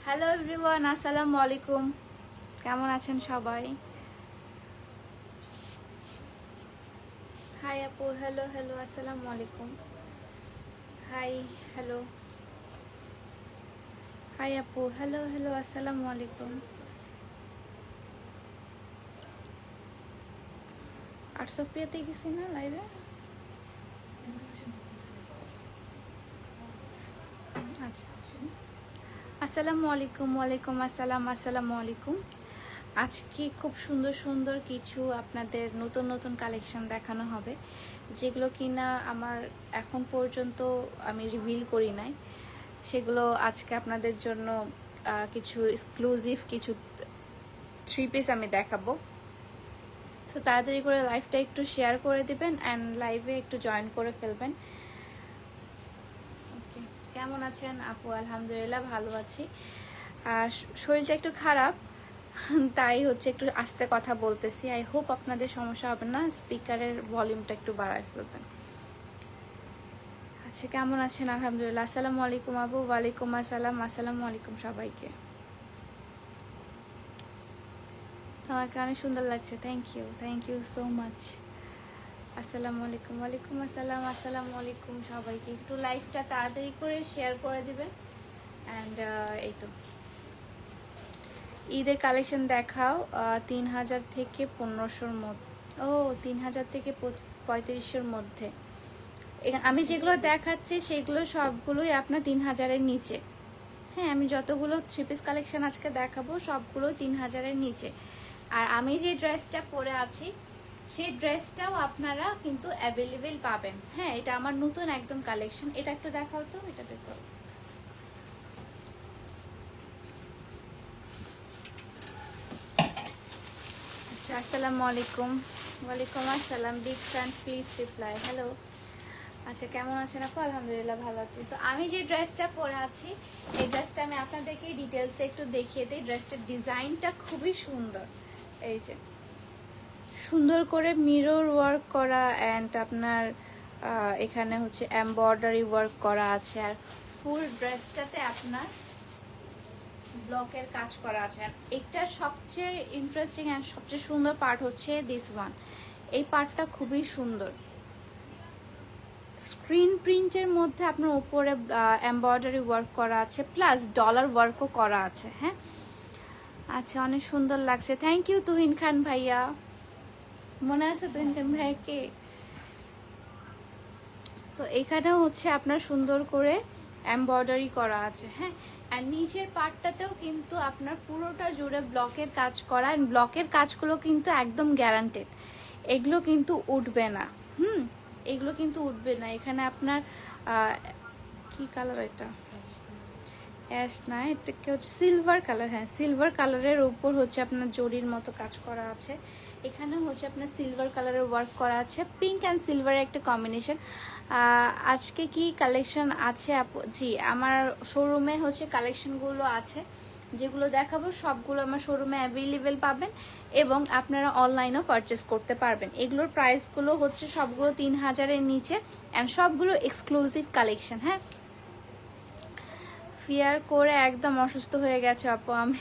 Hello everyone, আসসালামু আলাইকুম। কেমন আছেন সবাই? হাই আপু, হ্যালো হ্যালো, আসসালামু আলাইকুম। হাই, হ্যালো, হাই আপু, হ্যালো হ্যালো, আসসালামু আলাইকুম। আর সফিয়াতে গেছি না লাইভে? আচ্ছা, আসসালামু আলাইকুম। ওয়ালাইকুম আসসালাম, আসসালামু আলাইকুম। আজকে খুব সুন্দর সুন্দর কিছু আপনাদের নতুন নতুন কালেকশন দেখানো হবে, যেগুলো কিনা আমার এখন পর্যন্ত আমি রিভিল করি নাই। সেগুলো আজকে আপনাদের জন্য কিছু এক্সক্লুসিভ কিছু থ্রি পিস আমি দেখাবো। সো তাড়াতাড়ি করে লাইভটা একটু শেয়ার করে দিবেন অ্যান্ড লাইভে একটু জয়েন করে ফেলবেন। ওকে, কেমন আছেন আপু? আলহামদুলিল্লাহ ভালো আছি। শরীরটা একটু খারাপ, তাই হচ্ছে একটু আস্তে কথা বলতেছি। আই হোপ আপনাদের সমস্যা হবে না, স্পিকারের ভলিউমটা একটু বাড়ায় ফেলবেন। আচ্ছা, কেমন আছেন? আলহামদুলিল্লাহ। আসসালামু আলাইকুম আপু। ওয়ালাইকুম আসসালাম, আসসালামু আলাইকুম সবাইকে। তোমাকে অনেক সুন্দর লাগছে, থ্যাংক ইউ সো মাচ। আসসালামু আলাইকুম। ওয়ালাইকুম আসসালাম, আসসালামু আলাইকুম সবাইকে। একটু লাইভটা তাড়াতাড়ি করে শেয়ার করে দিবেন অ্যান্ড এই তো ঈদের কালেকশন দেখাও। 3000 থেকে 1500-র মধ্যে। ও, 3000 থেকে 3500-র মধ্যে। আমি যেগুলো দেখাচ্ছি সেগুলো সবগুলোই আপনার 3000-এর নিচে। হ্যাঁ, আমি যতগুলো থ্রি পিস কালেকশন আজকে দেখাবো সবগুলো 3000-এর নিচে। আর আমি যে ড্রেসটা পরে আছি সেই ড্রেসটাও আপনারা কিন্তু অ্যাভেলেবেল পাবেন। হ্যাঁ, এটা আমার নতুন একদম কালেকশন। এটা একটু দেখাও তো, এটা দেখো। আচ্ছা, আসসালামু আলাইকুম। ওয়ালাইকুম আসসালাম। Big fan, please reply. Hello, আচ্ছা কেমন আছেন আপু? আলহামদুলিল্লাহ ভালো আছি। সো আমি যে ড্রেসটা পরে আছি এই ড্রেসটা আমি আপনাদেরকে ডিটেলসে একটু দেখিয়ে দিই। ড্রেসটার ডিজাইনটা খুবই সুন্দর। এই যে সুন্দর করে মিরর ওয়ার্ক করা অ্যান্ড আপনার এখানে হচ্ছে এমব্রয়ডারি ওয়ার্ক করা আছে। আর ফুল ড্রেসটাতে আপনার ব্লকের কাজ করা আছে। এটা সবচেয়ে ইন্টারেস্টিং অ্যান্ড সবচেয়ে সুন্দর পার্ট হচ্ছে দিস ওয়ান। এই পার্টটা খুবই সুন্দর। স্ক্রিন প্রিন্টের মধ্যে আপনার উপরে এমব্রয়ডারি ওয়ার্ক করা আছে, প্লাস ডলার ওয়ার্কও করা আছে। হ্যাঁ, আচ্ছা, অনেক সুন্দর লাগছে। থ্যাংক ইউ তুহিন খান ভাইয়া। মনে আছে তুহিন খান ভাইয়াকে? সো এখানেও হচ্ছে আপনার সুন্দর করে এমব্রয়ডারি করা আছে। হ্যাঁ, আর নিচের পার্টটাতেও কিন্তু আপনার পুরোটা জুড়ে ব্লকের কাজ করা। ব্লকের কাজগুলো কিন্তু একদম গ্যারান্টেড, এগুলো কিন্তু উঠবে না। এগুলো কিন্তু উঠবে না। এখানে আপনার কি কালার এটা? অ্যাশ না, এটাকে হচ্ছে সিলভার কালার। হ্যাঁ, সিলভার কালারের উপর হচ্ছে আপনার জরির মতো কাজ করা আছে। এখানেও হচ্ছে আপনার সিলভার কালারের ওয়ার্ক করা আছে, পিঙ্ক অ্যান্ড সিলভারের একটা কম্বিনেশন। আজকে কি কালেকশন আছে আপু? জি, আমার শোরুমে হচ্ছে কালেকশনগুলো আছে, যেগুলো দেখাবো সবগুলো আমার শোরুমে অ্যাভেলেবেল পাবেন এবং আপনারা অনলাইনেও পারচেস করতে পারবেন। এগুলোর প্রাইসগুলো হচ্ছে সবগুলো 3000-এর নিচে অ্যান্ড সবগুলো এক্সক্লুসিভ কালেকশন। হ্যাঁ, ফিয়ার করে একদম অসুস্থ হয়ে গেছে আপু আমি।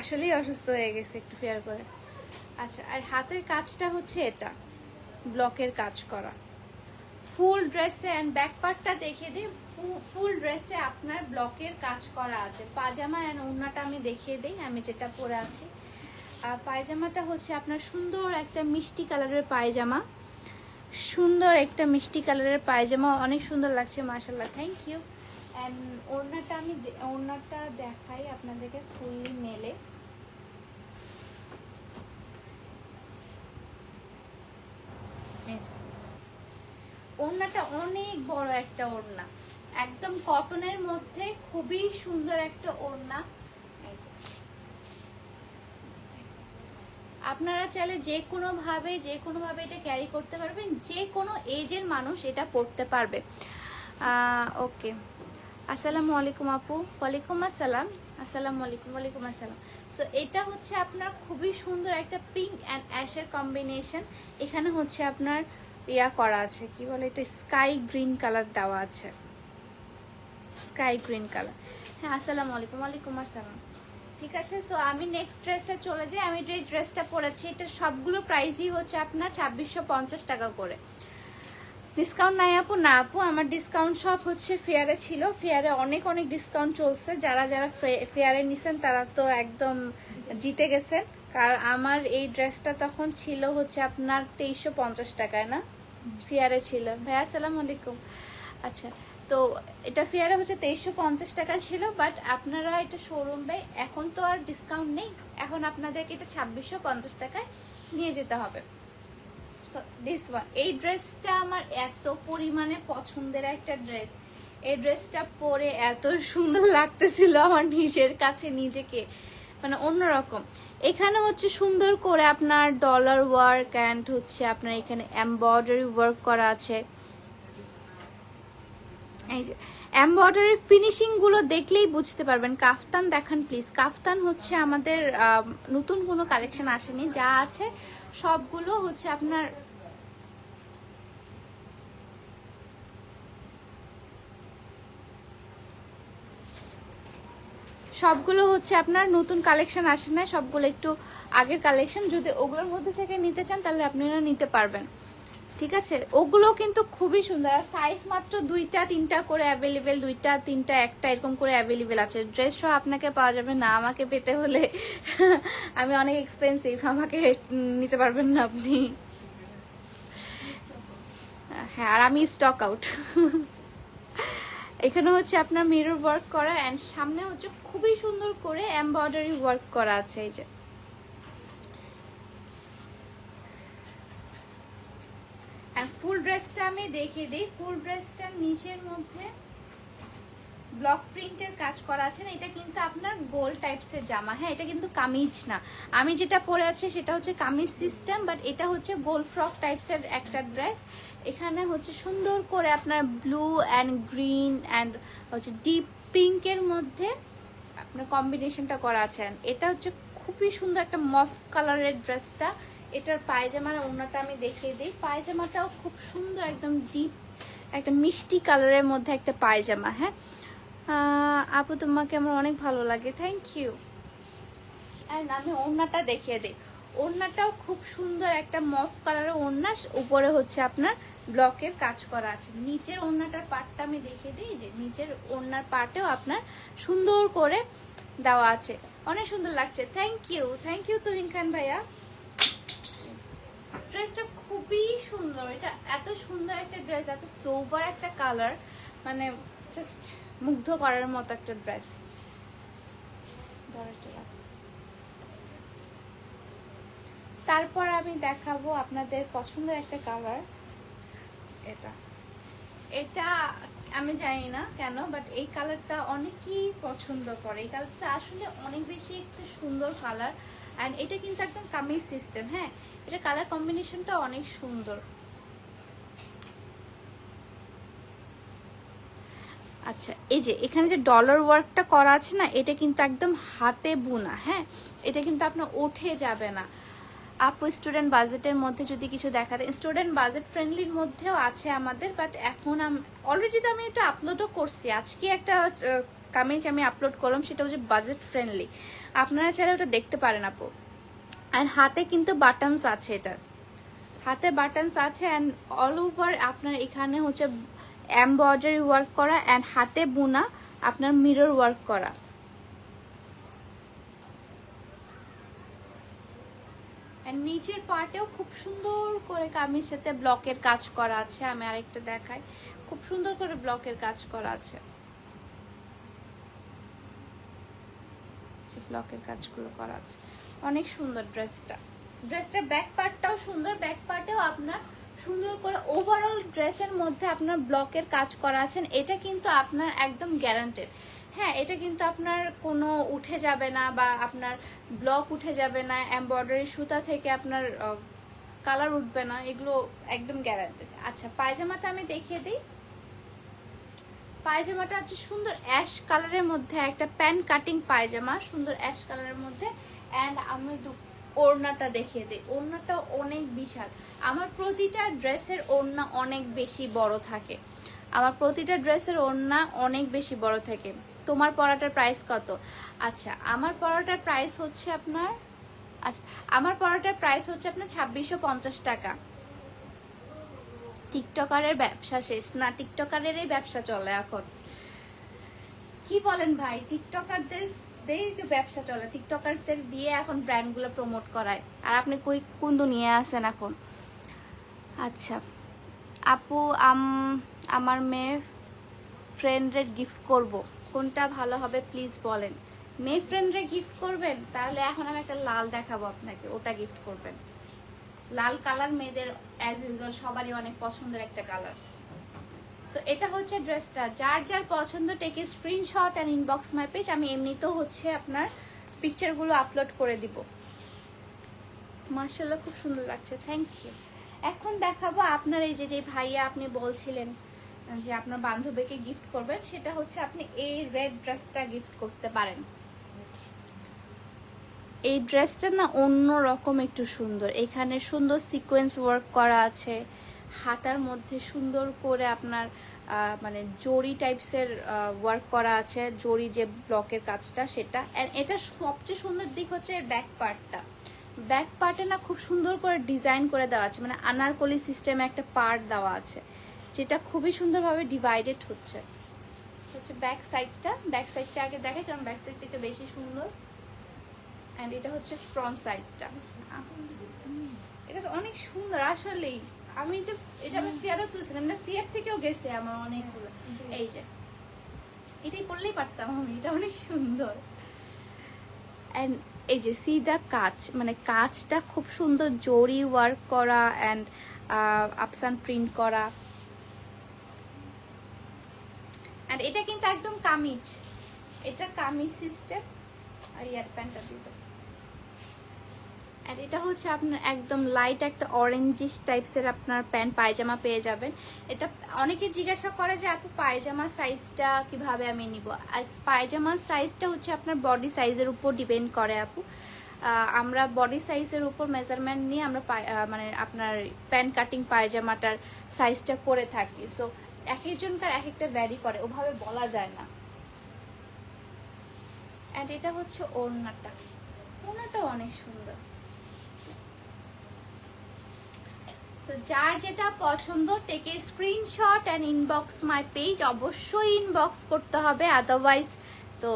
আসলেই অসুস্থ হয়ে গেছে একটু ফিয়ার করে। আচ্ছা, আর হাতের কাজটা হচ্ছে এটা ব্লকের কাজ করা ফুল ড্রেসে। অ্যান্ড ব্যাক পার্টটা দেখিয়ে দিই। ফুল ড্রেসে আপনার ব্লকের কাজ করা আছে। পাজামা অ্যান্ড ওড়নাটা আমি দেখিয়ে দিই, আমি যেটা পরে আছি। পায়জামাটা হচ্ছে আপনার সুন্দর একটা মিষ্টি কালারের পায়জামা। সুন্দর একটা মিষ্টি কালারের পায়জামা, অনেক সুন্দর লাগছে মাশাআল্লাহ, থ্যাংক ইউ। অ্যান্ড ওড়নাটা দেখাই আপনাদেরকে ফুললি মেলে। ওড়নাটা অনেক বড় একটা ওড়না, একদম কটনের মধ্যে খুবই সুন্দর একটা ওড়না। আপনারা চাইলে যে কোনোভাবে এটা ক্যারি করতে পারবেন, যে কোনো এজের মানুষ এটা পরতে পারবে। ওকে, আসসালামু আলাইকুম আপু। ওয়ালাইকুম আসসালাম, আসসালামু আলাইকুম। ওয়ালাইকুম আসসালাম। সো এটা হচ্ছে আপনার খুবই সুন্দর একটা পিঙ্ক অ্যান্ড অ্যাশের কম্বিনেশন। এখানে হচ্ছে আপনার করা আছে, কি বলে এটা, স্কাই গ্রিন কালার দেওয়া আছে। Sky green colour. হ্যাঁ আসসালামু আলাইকুম। ওয়ালাইকুম আসসালাম। ঠিক আছে, সো আমি নেক্সট ড্রেসে চলে যাই। আমি যে ড্রেসটা পরেছি এটা সবগুলো প্রাইসই হচ্ছে আপনার 2650 টাকা করে। ডিসকাউন্ট নাই আপু? না আপু, আমার ডিসকাউন্ট সব হচ্ছে ফেয়ারে ছিল। ফেয়ারে অনেক অনেক ডিসকাউন্ট চলছে। যারা যারা ফেয়ারে নিছেন তারা তো একদম জিতে গেছেন, কারণ আমার এই ড্রেসটা তখন ছিল হচ্ছে আপনার 2350 টাকায় না, ফেয়ারে ছিল। ভাইয়া আসসালামু আলাইকুম। আচ্ছা, তো এটা ফেয়ারে হচ্ছে 2350 টাকা ছিল, বাট আপনারা এটা শোরুম বাই, এখন তো আর ডিসকাউন্ট নেই, এখন আপনাদেরকে এটা 2650 টাকায় নিয়ে যেতে হবে। তো দিস ওয়ান, এই ড্রেসটা আমার এত পরিমাণে পছন্দের একটা ড্রেস। এই ড্রেসটা পরে এত সুন্দর লাগতেছিল আমার নিজের কাছে, নিজেকে মানে অন্যরকম। এখানে হচ্ছে সুন্দর করে আপনার ডলার ওয়ার্ক অ্যান্ড হচ্ছে আপনার এখানে এমব্রয়ডারি ওয়ার্ক করা আছে। এই যে এমব্রয়ডারি ফিনিশিং গুলো দেখলেই বুঝতে পারবেন। কাফতান দেখান প্লিজ। কাফতান হচ্ছে আমাদের নতুন কোনো কালেকশন আসেনি, যা আছে সবগুলো হচ্ছে আপনার নতুন কালেকশন আসে না, সবগুলো একটু আগের কালেকশন। যদি ওগুলোর মধ্যে থেকে নিতে চান তাহলে আপনারা নিতে পারবেন, ঠিক আছে। ওগুলো কিন্তু খুবই সুন্দর, আর সাইজ মাত্র 2টা 3টা করে অ্যাভেলেবেল, 2টা 3টা 1টা এরকম করে অ্যাভেলেবেল আছে। ড্রেস সহ আপনাকে পাওয়া যাবে না, আমাকে পেতে হলে আমি অনেক এক্সপেন্সিভ, আমাকে নিতে পারবেন না আপনি। হ্যাঁ, আর আমি স্টক আউট। এখানে হচ্ছে আপনার মিরর ওয়ার্ক করা অ্যান্ড সামনে হচ্ছে খুবই সুন্দর করে এমব্রয়ডারি ওয়ার্ক করা আছে। এই যে ফুল ড্রেসটা আমি দেখিয়ে দিই। ফুল ড্রেসটার নিচের মধ্যে ব্লক প্রিন্টের কাজ করা আছে না, এটা কিন্তু আপনার গোল টাইপসের জামা। হ্যাঁ, এটা কিন্তু কামিজ না, আমি যেটা পরে আছি সেটা হচ্ছে কামিজ সিস্টেম, বাট এটা হচ্ছে গোল ফ্রক টাইপসের একটা ড্রেস। এখানে হচ্ছে সুন্দর করে আপনার ব্লু অ্যান্ড গ্রিন অ্যান্ড হচ্ছে ডিপ পিঙ্কের মধ্যে আপনার কম্বিনেশনটা করা আছে। এটা হচ্ছে খুবই সুন্দর একটা মফ কালারের ড্রেসটা। এটার পায়জামার ওড়নাটা আমি দেখিয়ে দিই। পায়জামাটাও খুব সুন্দর, একদম ডিপ একটা মিষ্টি কালারের মধ্যে একটা পায়জামা। হ্যাঁ আপু, তোমাকে আমার অনেক ভালো লাগে, থ্যাংক ইউ। অ্যান্ড আমি ওড়নাটা দেখিয়ে দিই। ওড়নাটাও খুব সুন্দর একটা মফ কালারের ওড়না, উপরে হচ্ছে আপনার ব্লকের কাজ করা আছে। নিচের ওড়নাটার পার্টটা আমি দেখিয়ে দিই, যে নিচের ওড়নার পার্টেও আপনার সুন্দর করে দেওয়া আছে, অনেক সুন্দর লাগছে। থ্যাংক ইউ তুহিন খান ভাইয়া। ড্রেসটা খুবই সুন্দর, এটা এত সুন্দর একটা ড্রেস, এত সোভার একটা কালার, মানে জাস্ট মুগ্ধ করার মতো একটা ড্রেস। তারপর আমি দেখাবো আপনাদের পছন্দের একটা কালার। এটা আমি জানি না কেন, বাট এই কালারটা অনেকেই পছন্দ করে। এই কালারটা আসলে অনেক বেশি একটা সুন্দর কালার, অ্যান্ড এটা কিন্তু একদম কামিজ সিস্টেম। হ্যাঁ, এটা কালার কম্বিনেশনটা অনেক সুন্দর। আচ্ছা, এই যে এখানে যে ডলার ওয়ার্কটা করা আছে না, এটা কিন্তু একদম হাতে বোনা। হ্যাঁ, এটা কিন্তু আপনার উঠে যাবে না। আপু স্টুডেন্ট বাজেটের মধ্যে যদি কিছু দেখা দেয়, স্টুডেন্ট বাজেট ফ্রেন্ডলির মধ্যেও আছে আমাদের, বাট এখন অলরেডি তো আমি এটা আপলোডও করছি। আজকে একটা কামিজ আমি আপলোড করলাম, সেটা হচ্ছে বাজেট ফ্রেন্ডলি, আপনারা চাইলে ওটা দেখতে পারেন আপু। অ্যান্ড হাতে কিন্তু বাটনস আছে, এটার হাতে বাটনস আছে, অ্যান্ড অল ওভার আপনার এখানে হচ্ছে এমব্রয়ডারি ওয়ার্ক করা অ্যান্ড হাতে বোনা আপনার মিরর ওয়ার্ক করা। নিচের পার্টেও খুব সুন্দর করে কামিজ সাথে ব্লকের কাজ করা আছে। আমি আরেকটা দেখাই, খুব সুন্দর করে ব্লকের কাজ করা আছে, ব্লকের কাজগুলো করা আছে, অনেক সুন্দর ড্রেসটার ব্যাক পার্টটাও সুন্দর। ব্যাক পার্টেও আপনার সুন্দর করে ওভারঅল ড্রেসের মধ্যে আপনার ব্লকের কাজ করা আছেন। এটা কিন্তু আপনার একদম গ্যারান্টেড। হ্যাঁ, এটা কিন্তু আপনার কোনো উঠে যাবে না, বা আপনার ব্লক উঠে যাবে না, এমব্রয়ডারি সুতা থেকে আপনার কালার উঠবে না, এগুলো একদম গ্যারান্টেড। আচ্ছা, পায়জামাটা আমি দেখিয়ে দিই। পায়জামাটা হচ্ছে সুন্দর অ্যাশ কালারের মধ্যে একটা প্যান্ট কাটিং পায়জামা, সুন্দর অ্যাশ কালারের মধ্যে। অ্যান্ড আমি ওড়নাটা দেখিয়ে দিই। ওড়নাটা অনেক বিশাল, আমার প্রতিটা ড্রেসের ওড়না অনেক বেশি বড় থাকে। আমার প্রতিটা ড্রেসের ওড়না অনেক বেশি বড় থাকে। তোমার পরাটার প্রাইস কত? আচ্ছা আমার পরাটার প্রাইস হচ্ছে আপনার 2650 টাকা। টিকটকারের ব্যবসা শেষ না, টিকটকারেরই ব্যবসা চলে এখন। কি বলেন ভাই? টিকটকারদের ব্যবসা চলে, টিকটকারদের দিয়ে এখন ব্র্যান্ডগুলো প্রমোট করায়। আর আপনি কোন দুনিয়ায় আছেন এখন? আচ্ছা আপু, আমার মেয়ে ফ্রেন্ডের গিফট করব, কোনটা ভালো হবে প্লিজ বলেন। মেয়ে ফ্রেন্ডরে গিফট করবেন? তাহলে এখন আমি একটা লাল দেখাবো আপনাকে, ওটা গিফট করবেন। লাল কালার মেয়েদের অ্যাজ ইউজুয়াল সবারই অনেক পছন্দের একটা কালার। সো এটা হচ্ছে ড্রেসটা। যার যার পছন্দ take a screenshot and inbox my page. আমি এমনিতেও হচ্ছে আপনার পিকচারগুলো আপলোড করে দিব। মাশাআল্লাহ খুব সুন্দর লাগছে, থ্যাংক ইউ। এখন দেখাবো আপনার এই যে ভাইয়া আপনি বলছিলেন যে আপনার বান্ধবীকে গিফট করবেন, সেটা হচ্ছে আপনি এই রেড ড্রেসটা গিফট করতে পারেন। এই ড্রেসটা না অন্য রকম একটু সুন্দর, এখানে সুন্দর সিকোয়েন্স ওয়ার্ক করা আছে, হাতার মধ্যে সুন্দর করে আপনার মানে জরি টাইপসের ওয়ার্ক করা আছে, জরি যে ব্লকের কাজটা সেটা। অ্যান্ড এটা সবচেয়ে সুন্দর দিক হচ্ছে এর ব্যাক পার্টটা। ব্যাক পার্টে না খুব সুন্দর করে ডিজাইন করে দেওয়া আছে, মানে আনারকলি সিস্টেমে একটা পার্ট দেওয়া আছে যেটা খুবই সুন্দরভাবে ডিভাইডেড হচ্ছে ব্যাক সাইডটা। ব্যাক সাইডটা আগে দেখে, কারণ ব্যাক সাইডটা একটু বেশি সুন্দর। অ্যান্ড এটা হচ্ছে ফ্রন্ট সাইডটা। এটা তো অনেক সুন্দর আসলেই। এটা আমি ফিয়ারও তুলছিলাম, না ফিয়ার থেকেও গেছে আমার অনেকগুলো। এই যে এটাই পরলেই পারতাম আমি, এটা অনেক সুন্দর। অ্যান্ড এই যে সিদা কাজ, মানে কাজটা খুব সুন্দর জরি ওয়ার্ক করা অ্যান্ড আপসান প্রিন্ট করা। অ্যান্ড এটা কিন্তু একদম কামিজ, এটা কামিজ সিস্টেম। আর ইয়ার প্যান্টটা দিত। আর এটা হচ্ছে আপনার একদম লাইট একটা অরেঞ্জিশ টাইপসের আপনার প্যান্ট পায়জামা পেয়ে যাবেন। এটা অনেকে জিজ্ঞাসা করে যে আপু পায়জামার সাইজটা কিভাবে আমি নিব। আর পায়জামার সাইজটা হচ্ছে আপনার বডি সাইজের উপর ডিপেন্ড করে আপু। আমরা বডি সাইজের উপর মেজারমেন্ট নিয়ে আমরা মানে আপনার প্যান্ট কাটিং পায়জামাটার সাইজটা করে থাকি। সো এক একজনকার এক একটা ভ্যারি করে, ওভাবে বলা যায় না। অ্যান্ড এটা হচ্ছে ওড়নাটা, ওড়নাটাও অনেক সুন্দর। যার যেটা পছন্দ take a screenshot and inbox my page. অবশ্যই ইনবক্স করতে হবে, আদারওয়াইজ তো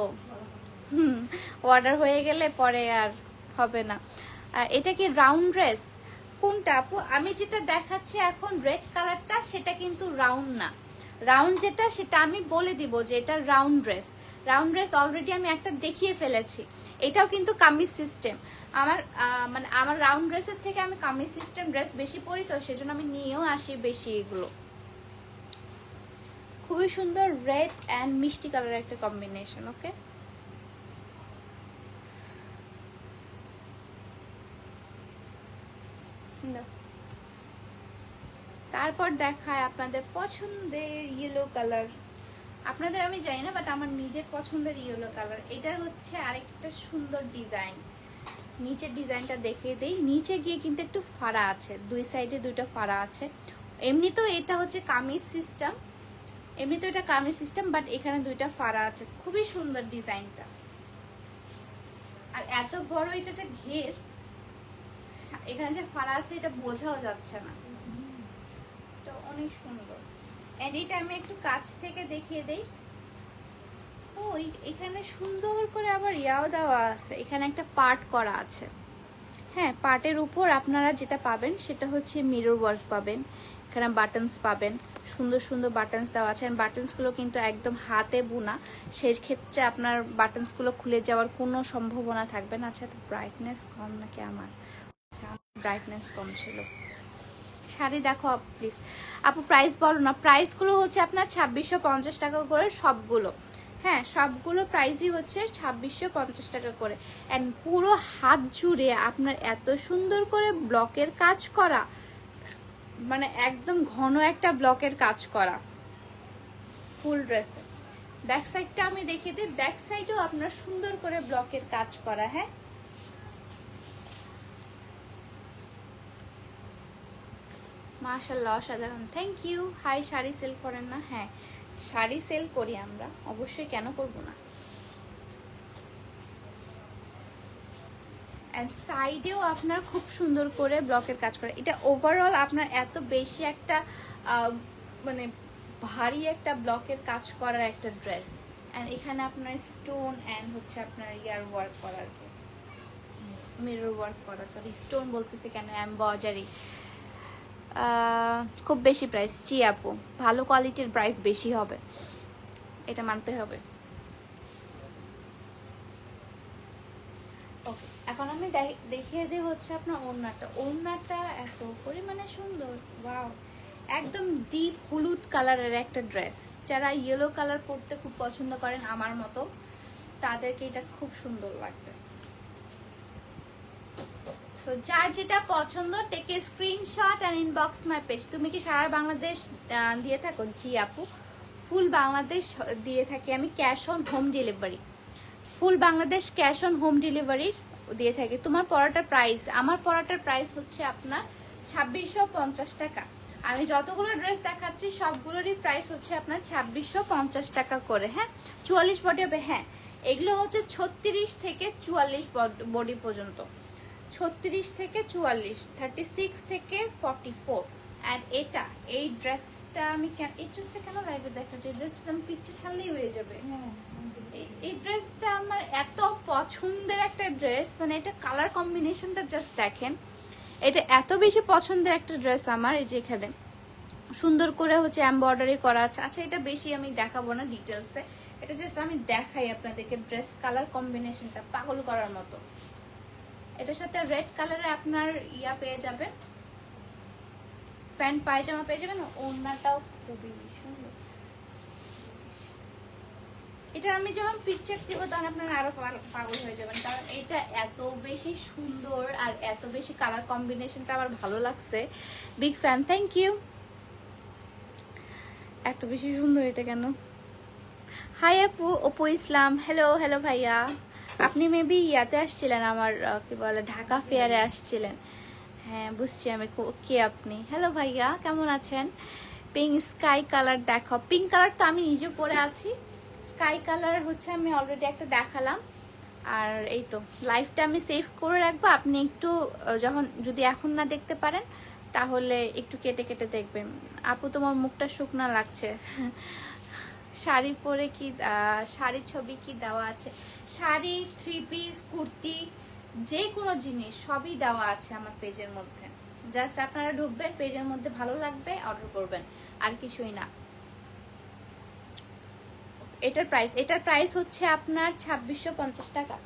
অর্ডার হয়ে গেলে পরে আর হবে না। এটা কি রাউন্ড ড্রেস? কোনটা আপু? আমি যেটা দেখাচ্ছি এখন রেড কালারটা, সেটা কিন্তু রাউন্ড না। রাউন্ড যেটা সেটা আমি বলে দিব যে এটা round dress. Round dress already আমি একটা দেখিয়ে ফেলেছি। এটাও কিন্তু কামিজ সিস্টেম। মানে আমার রাউন্ড ড্রেসের থেকে আমি কামিজ সিস্টেম ড্রেস বেশি পরি, তো সেজন্য আমি নিয়েও আসি বেশি এগুলো। খুবই সুন্দর রেড অ্যান্ড মিষ্টি কালার একটা কম্বিনেশন। ওকে, তারপর দেখায় আপনাদের পছন্দের ইয়েলো কালার। আপনাদের আমি জানি না, বাট আমার নিজের পছন্দের ইয়েলো কালার। এটার হচ্ছে আরেকটা সুন্দর ডিজাইন। নিচের ডিজাইনটা দেখিয়ে দেই। নিচে গিয়ে কিন্তু একটু ফাড়া আছে, দুই সাইডে দুইটা ফাড়া আছে। এমনিতেও এটা হচ্ছে কামিজ সিস্টেম, এমনিতেও এটা কামিজ সিস্টেম, বাট এখানে দুইটা ফাড়া আছে। খুবই সুন্দর ডিজাইনটা। আর এত বড় এটা ঘের, এখানে যে ফাড়া আছে এটা বোঝাও যাচ্ছে না। এটা অনেক সুন্দর। এন্ড এটা আমি একটু কাছ থেকে দেখিয়ে দেই। ও এখানে সুন্দর করে আবার ইয়াও দেওয়া আছে, এখানে একটা পার্ট করা আছে। হ্যাঁ, পার্টের উপর আপনারা যেটা পাবেন সেটা হচ্ছে মিরর ওয়ার্ক পাবেন, এখানে বাটনস পাবেন, সুন্দর সুন্দর বাটনস দেওয়া আছে। বাটনসগুলো কিন্তু একদম হাতে বোনা, সেই ক্ষেত্রে আপনার বাটনসগুলো খুলে যাওয়ার কোনো সম্ভাবনা থাকবে না। আচ্ছা, ব্রাইটনেস কম নাকি আমার? আচ্ছা, ব্রাইটনেস কম ছিল। শাড়ি দেখো প্লিজ আপু, প্রাইস বলো না। প্রাইসগুলো হচ্ছে আপনার 2650 টাকা করে সবগুলো। হ্যাঁ, সবগুলো প্রাইসই হচ্ছে 2650 টাকা করে। অ্যান্ড পুরো হাত জুড়ে আপনার এত সুন্দর করে ব্লকের কাজ করা, মানে একদম ঘন একটা ব্লকের কাজ করা ফুল ড্রেসে। ব্যাক সাইডটা আমি দেখিয়ে দিই। ব্যাক সাইডেও আপনার সুন্দর করে ব্লকের কাজ করা। হ্যাঁ, মাশাআল্লাহ অসাধারণ, thank you. Hi, sari sell করেন না? হ্যাঁ, শাড়ি সেল করি আমরা, অবশ্যই, কেন করব না। অ্যান্ড সাইডেও আপনার খুব সুন্দর করে ব্লকের কাজ করে। এটা ওভারঅল আপনার এত বেশি একটা মানে ভারী একটা ব্লকের কাজ করার একটা ড্রেস। অ্যান্ড এখানে আপনার স্টোন অ্যান্ড হচ্ছে আপনার ইয়ার ওয়ার্ক করার, মিরর ওয়ার্ক করা, সরি স্টোন বলতেছি কেন, এমব্রয়ডারি। খুব বেশি প্রাইস, জি আপু, ভালো কোয়ালিটির প্রাইস বেশি হবে, এটা মানতে হবে। ওকে, এখন আমি দেখিয়ে দিই হচ্ছে আপনার ওড়নাটা। ওড়নাটা এত পরিমাণে সুন্দর, ওয়াও, একদম ডিপ হলুদ কালারের একটা ড্রেস। যারা ইয়েলো কালার পরতে খুব পছন্দ করেন আমার মতো, তাদেরকে এটা খুব সুন্দর লাগবে। সো যার যেটা পছন্দ, take a screenshot and inbox my page. তুমি কি সারা বাংলাদেশ দিয়ে থাকো? জি আপু, ফুল বাংলাদেশ দিয়ে থাকি আমি, cash on home delivery. Full Bangladesh cash on home delivery দিয়ে থাকি। তোমার পড়াটার প্রাইস, আমার পড়াটার প্রাইস হচ্ছে আপনার 2650 টাকা। আমি যতগুলো ড্রেস দেখাচ্ছি সবগুলোরই প্রাইস হচ্ছে আপনার 2650 টাকা করে। হ্যাঁ, 44 বডি হবে। হ্যাঁ, এগুলো হচ্ছে 36 থেকে 44 বডি পর্যন্ত, 36 থেকে 44, 36 থেকে 44। অ্যান্ড এটা, এই ড্রেসটা আমি এই ড্রেসটা কেন লাইভে দেখাচ্ছি? এই ড্রেসটা আমি পিকচার ছাড়লেই হয়ে যাবে। এই ড্রেসটা আমার এত পছন্দের একটা ড্রেস, মানে এটা কালার কম্বিনেশনটা জাস্ট দেখেন, এটা এত বেশি পছন্দের একটা ড্রেস আমার। এই যে এখানে সুন্দর করে হচ্ছে এমব্রয়ডারি করা আছে। আচ্ছা, এটা বেশি আমি দেখাবো না ডিটেলসে, এটা জাস্ট আমি দেখাই আপনাদেরকে। ড্রেস কালার কম্বিনেশনটা পাগল করার মতো। এটার সাথে রেড কালারে আপনার ইয়া পেয়ে যাবেন, প্যান্ট পায়জামা পেয়ে যাবেন। ওড়নাটাও খুবই সুন্দর। এটা আমি যখন পিকচার দিব তখন আপনারা আরো পাগল হয়ে যাবেন, কারণ এটা এত বেশি সুন্দর আর এত বেশি কালার কম্বিনেশনটা আমার ভালো লাগছে। Big fan, thank you. এত বেশি সুন্দর এটা কেন? হাই আপু, অপু ইসলাম, হ্যালো হ্যালো ভাইয়া। আপনি মেবি ইয়াতে আসছিলেন, আমার কি বলে ঢাকা ফেয়ারে আসছিলেন। হ্যাঁ বুঝছি আমি কে আপনি। হ্যালো ভাইয়া, কেমন আছেন? পিঙ্ক স্কাই কালার দেখো। পিঙ্ক কালার তো আমি নিজে পরে আছি, স্কাই কালার হচ্ছে আমি অলরেডি একটা দেখালাম। আর এই তো লাইভটা আমি সেভ করে রাখবো, আপনি একটু যখন যদি এখন না দেখতে পারেন তাহলে একটু কেটে কেটে দেখবেন। আপু তোমার মুখটা শুকনা লাগছে। শাড়ি পরে কি, শাড়ির ছবি কি দেওয়া আছে? শাড়ি, থ্রি পিস, কুর্তি, যে কোনো জিনিস সবই দেওয়া আছে আমার পেজের মধ্যে। জাস্ট আপনারা ঢুকবেন, পেজের মধ্যে ভালো লাগবে অর্ডার করবেন, আর কিছুই না। এটার প্রাইস হচ্ছে আপনার 2650 টাকা।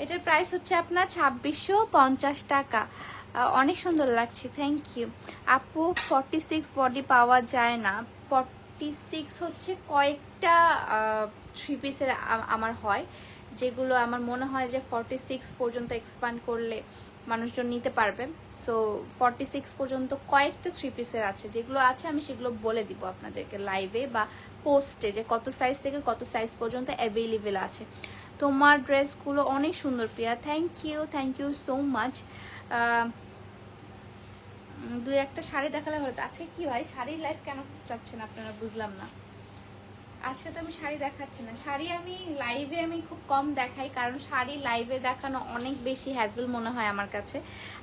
এটার প্রাইস হচ্ছে আপনার 2650 টাকা। অনেক সুন্দর লাগছে, থ্যাংক ইউ আপু। 46 বডি পাওয়া যায় না। 46 হচ্ছে কয়েকটা থ্রি পিসের আমার হয়, যেগুলো আমার মনে হয় যে 46 পর্যন্ত এক্সপ্যান্ড করলে মানুষজন নিতে পারবে। সো 46 পর্যন্ত কয়েকটা থ্রি পিসের আছে, যেগুলো আছে আমি সেগুলো বলে দিব আপনাদেরকে লাইভে বা পোস্টে, যে কত সাইজ থেকে কত সাইজ পর্যন্ত অ্যাভেলেবেল আছে। তোমার ড্রেসগুলো অনেক সুন্দর প্রিয়া, থ্যাংক ইউ সো মাচ। দুই একটা শাড়ি দেখালে ভালো। আজকে কি ভাই শাড়ির লাইভ কেন চাচ্ছেন আপনারা, বুঝলাম না। আজকে তো আমি শাড়ি দেখাচ্ছি না, শাড়ি আমি লাইভে আমি খুব কম দেখাই, কারণ শাড়ি লাইভে দেখানো অনেক বেশি হ্যাজেল মনে হয় আমার কাছে।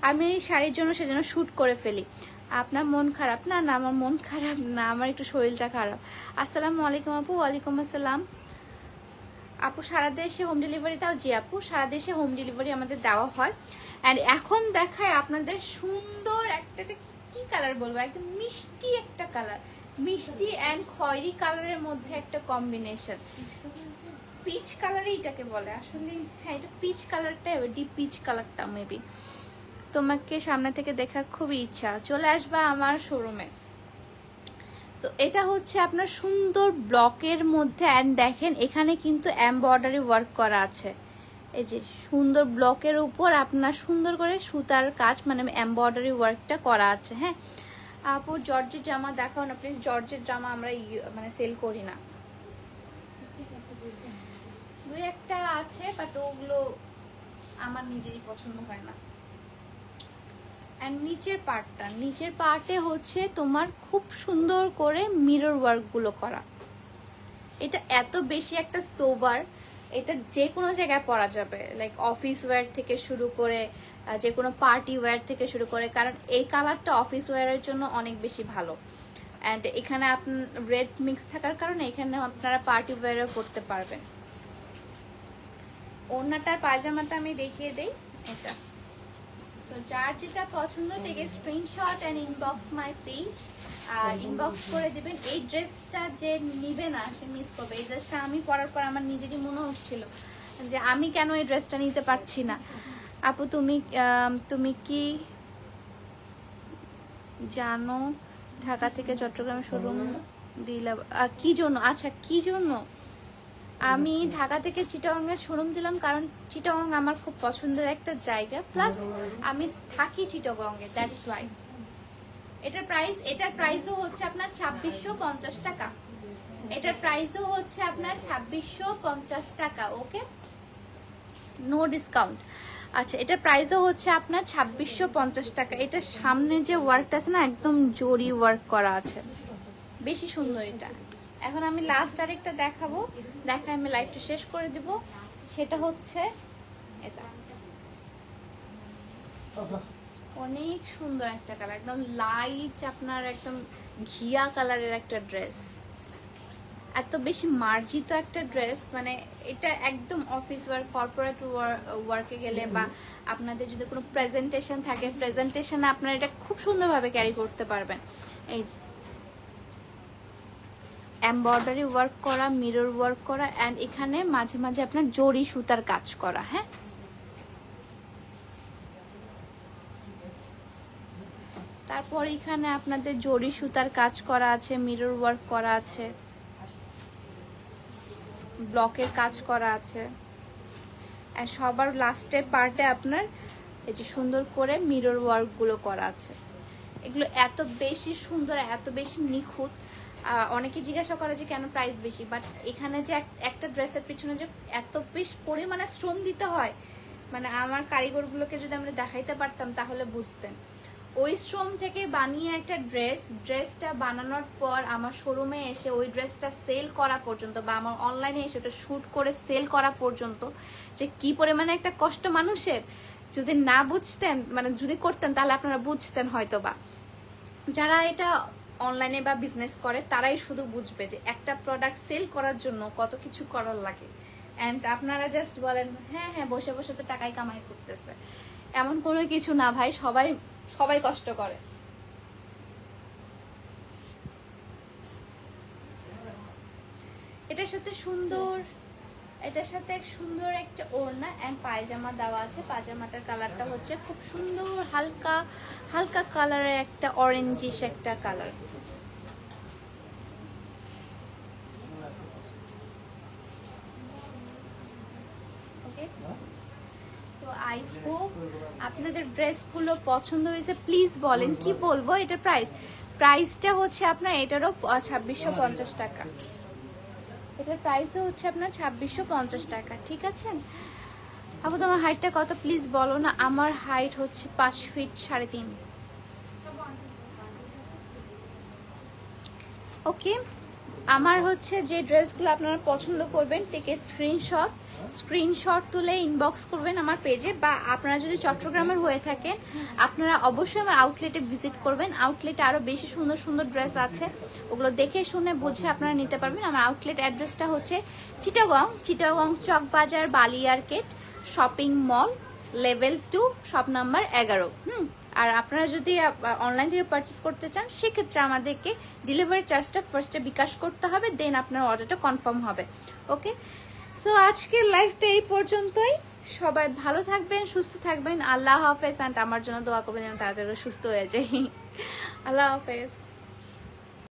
আমি এই শাড়ির জন্য সেজন্য শ্যুট করে ফেলি। আপনার মন খারাপ? না না, আমার মন খারাপ না, আমার একটু শরীরটা খারাপ। আসসালামু আলাইকুম আপু। ওয়ালাইকুম আসসালাম আপু। সারা দেশে হোম ডেলিভারি দাও? জি আপু, সারা দেশে হোম ডেলিভারি আমাদের দেওয়া হয়। অ্যান্ড এখন দেখায় আপনাদের সুন্দর একটা কি কালার বলবো, একদম মিষ্টি একটা কালার, মিষ্টি অ্যান্ড খয়েরি কালারের মধ্যে একটা কম্বিনেশন। পিচ কালারই এটাকে বলে আসলে। হ্যাঁ, এটা পিচ কালারটা, ডিপ পিচ কালারটা মেবি। তোমাকে সামনে থেকে দেখার খুবই ইচ্ছা, চলে আসবা আমার শোরুমে। তো এটা হচ্ছে আপনার সুন্দর ব্লকের মধ্যে, অ্যান্ড দেখেন এখানে কিন্তু এমব্রয়ডারি ওয়ার্ক করা আছে। এই যে সুন্দর ব্লকের উপর আপনার সুন্দর করে সুতার কাজ, মানে এমব্রয়ডারি ওয়ার্কটা করা আছে। হ্যাঁ আপু, জর্জের জামা দেখাও না প্লিজ। জর্জের জামা আমরা মানে সেল করি না। দুই একটা আছে, বাট ওগুলো আমার নিজেরই পছন্দ হয় না। এন্ড নিচের পার্টে হচ্ছে তোমার খুব সুন্দর করে মিরর ওয়ার্ক গুলো করা। এটা এত বেশি একটা সোবার, এটা যে কোনো জায়গায় পরা যাবে, লাইক অফিস ওয়্যার থেকে শুরু করে যে কোনো পার্টি ওয়্যার থেকে শুরু করে, কারণ এই কালারটা অফিস ওয়্যারের জন্য অনেক বেশি ভালো। অ্যান্ড এখানে আপনার রেড মিক্স থাকার কারণে এখানে আপনারা পার্টি ওয়্যারও পরতে পারবেন। ওড়নাটার পায়জামাটা আমি দেখিয়ে দেই। এটা সো যার যেটা পছন্দ take a screenshot and inbox my page, আর ইনবক্স করে দিবেন। এই ড্রেসটা যে নিবে না সে মিস করবে। এই ড্রেসটা আমি পরার পর আমার নিজেরই মনে হচ্ছিল যে আমি কেন এই ড্রেসটা নিতে পারছি না। আপু তুমি কি জানো ঢাকা থেকে চট্টগ্রামে শোরুম দিলাম কি জন্য? আচ্ছা, কি জন্য আমি ঢাকা থেকে চিটাগংয়ে শোরুম দিলাম, কারণ চিটাগং আমার খুব পছন্দের একটা জায়গা, প্লাস আমি থাকি চিটাগংয়ে, দ্যাটস ওয়াই। এটার প্রাইসও হচ্ছে আপনার 2650 টাকা। এটার প্রাইসও হচ্ছে আপনার 2650 টাকা। ওকে, নো ডিসকাউন্ট। আচ্ছা, এটার প্রাইসও হচ্ছে আপনার 2650 টাকা। এটার সামনে যে ওয়ার্কটা আছে না, একদম জরি ওয়ার্ক করা আছে, বেশি সুন্দর এটা। এখন আমি লাস্ট আরেকটা দেখাবো, দেখায় আমি লাইভটা শেষ করে দিব। সেটা হচ্ছে এটা, অনেক সুন্দর একটা কালার, একদম লাইট আপনার একদম ঘিয়া কালারের একটা ড্রেস, এত বেশি মার্জিত একটা ড্রেস। মানে এটা একদম অফিস ওয়ার্ক, কর্পোরেট ওয়ার্কে গেলে বা আপনাদের যদি কোনো প্রেজেন্টেশন থাকে, প্রেজেন্টেশনে আপনারা এটা খুব সুন্দরভাবে ক্যারি করতে পারবেন। এই এমব্রয়ডারি ওয়ার্ক করা, মিরর ওয়ার্ক করা, অ্যান্ড এখানে মাঝে মাঝে আপনার জরি সুতার কাজ করা। হ্যাঁ, তারপর এখানে আপনাদের জরি সুতার কাজ করা আছে, মিরর ওয়ার্ক করা আছে, ব্লকের কাজ করা আছে, আর সবার লাস্টের পার্টে আপনার এই যে সুন্দর করে মিরর ওয়ার্ক গুলো করা আছে। এগুলো এত বেশি সুন্দর, এত বেশি নিখুঁত। অনেকে জিজ্ঞাসা করে যে কেন প্রাইস বেশি, বাট এখানে যে একটা ড্রেসের পিছনে যে এত বেশি পরিমাণে শ্রম দিতে হয়, মানে আমার কারিগরগুলোকে যদি আমরা দেখাইতে পারতাম তাহলে বুঝতেন। ওই শ্রম থেকে বানিয়ে একটা ড্রেসটা বানানোর পর আমার শোরুমে এসে ওই ড্রেসটা সেল করা পর্যন্ত, বা আমার অনলাইনে এসে ওটা শ্যুট করে সেল করা পর্যন্ত যে কি পরিমাণে একটা কষ্ট মানুষের, যদি না বুঝতেন, মানে যদি করতেন তাহলে আপনারা বুঝতেন হয়তো বা। যারা এটা অনলাইনে বা বিজনেস করে তারাই শুধু বুঝবে যে একটা প্রোডাক্ট সেল করার জন্য কত কিছু করার লাগে। অ্যান্ড আপনারা জাস্ট বলেন হ্যাঁ হ্যাঁ বসে বসে তো টাকাই কামাই করতেছে, এমন কোনো কিছু না ভাই, সবাই কষ্ট করে। এটার সাথে এক সুন্দর একটা ওড়না এন্ড পায়জামা দেওয়া আছে। পায়জামাটার কালারটা হচ্ছে খুব সুন্দর হালকা কালারের একটা অরেঞ্জিশ একটা colour. Okay, so I hope আপনাদের ড্রেসগুলো পছন্দ হয়েছে। প্লিজ বলেন কি বলবো। এটার প্রাইসটা হচ্ছে আপনার এটারও 2650 টাকা। এটার প্রাইসও হচ্ছে আপনার 2650 টাকা। ঠিক আছে আপু, তোমার হাইটটা কত প্লিজ বলো না। আমার হাইট হচ্ছে 5 ফিট 3.5। ওকে, আমার হচ্ছে যে ড্রেসগুলো আপনারা পছন্দ করবেন টেক এ স্ক্রিনশট তুলে ইনবক্স করবেন আমার পেজে, বা আপনারা যদি চট্টগ্রামের হয়ে থাকেন আপনারা অবশ্যই আমার আউটলেটে ভিজিট করবেন। আউটলেটে আরও বেশি সুন্দর সুন্দর ড্রেস আছে, ওগুলো দেখে শুনে বুঝে আপনারা নিতে পারবেন। আমার আউটলেট অ্যাড্রেসটা হচ্ছে চিটাগং চকবাজার বালিয়ারকেট shopping mall level 2 shop number 11। আর আপনারা যদি অনলাইন থেকে পারচেস করতে চান সেক্ষেত্রে আমাদেরকে ডেলিভারি চার্জটা ফার্স্টে বিকাশ করতে হবে, দেন আপনার অর্ডারটা কনফার্ম হবে। ওকে, সো আজকের লাইভটা এই পর্যন্তই। সবাই ভালো থাকবেন, সুস্থ থাকবেন। আল্লাহ হাফেজ। অ্যান্ড আমার জন্য দোয়া করবেন যেন তাড়াতাড়ি সুস্থ হয়ে যাই। আল্লাহ হাফেজ।